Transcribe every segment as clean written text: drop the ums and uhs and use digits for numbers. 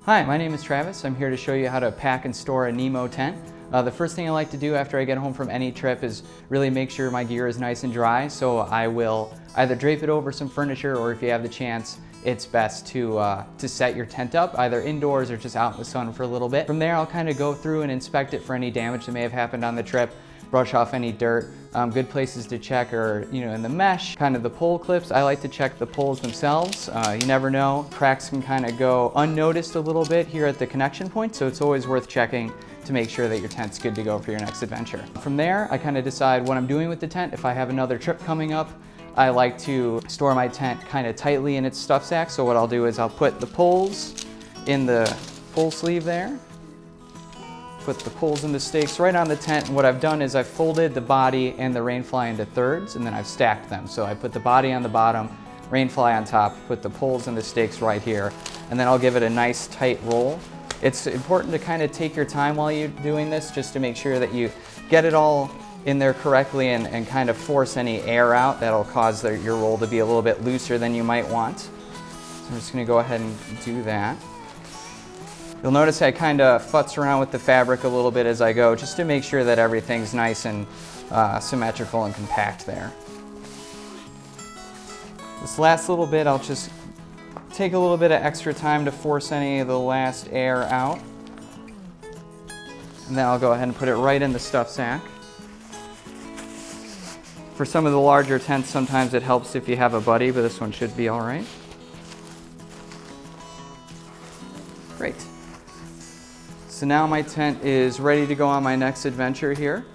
Hi, my name is Travis. I'm here to show you how to pack and store a NEMO tent. The first thing I like to do after I get home from any trip is really make sure my gear is nice and dry, so I will either drape it over some furniture, or if you have the chance, it's best to set your tent up either indoors or just out in the sun for a little bit. From there, I'll kind of go through and inspect it for any damage that may have happened on the trip, brush off any dirt. Good places to check are, in the mesh, kind of the pole clips. I like to check the poles themselves. You never know, cracks can kind of go unnoticed a little bit here at the connection point, so it's always worth checking to make sure that your tent's good to go for your next adventure. From there, I kind of decide what I'm doing with the tent. If I have another trip coming up, I like to store my tent kind of tightly in its stuff sack. So what I'll do is I'll put the poles in the pole sleeve there, put the poles and the stakes right on the tent, and what I've done is I've folded the body and the rainfly into thirds, and then I've stacked them. So I put the body on the bottom, rainfly on top, put the poles and the stakes right here, and then I'll give it a nice tight roll. It's important to kind of take your time while you're doing this, just to make sure that you get it all in there correctly and kind of force any air out. That'll cause your roll to be a little bit looser than you might want. So I'm just going to go ahead and do that. You'll notice I kind of futz around with the fabric a little bit as I go, just to make sure that everything's nice and symmetrical and compact there. This last little bit, I'll just take a little bit of extra time to force any of the last air out. And then I'll go ahead and put it right in the stuff sack. For some of the larger tents, sometimes it helps if you have a buddy, but this one should be all right. Great. So now my tent is ready to go on my next adventure here.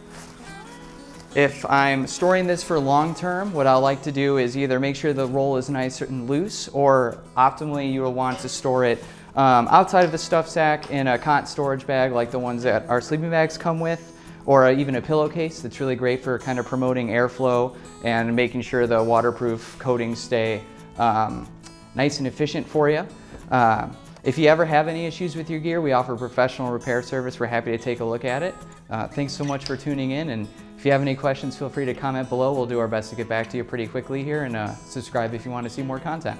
If I'm storing this for long term, what I like to do is either make sure the roll is nice and loose, or optimally you will want to store it outside of the stuff sack in a cotton storage bag like the ones that our sleeping bags come with, or even a pillowcase. That's really great for kind of promoting airflow and making sure the waterproof coatings stay nice and efficient for you. If you ever have any issues with your gear, we offer professional repair service. We're happy to take a look at it. Thanks so much for tuning in, and if you have any questions, feel free to comment below. We'll do our best to get back to you pretty quickly here, and subscribe if you want to see more content.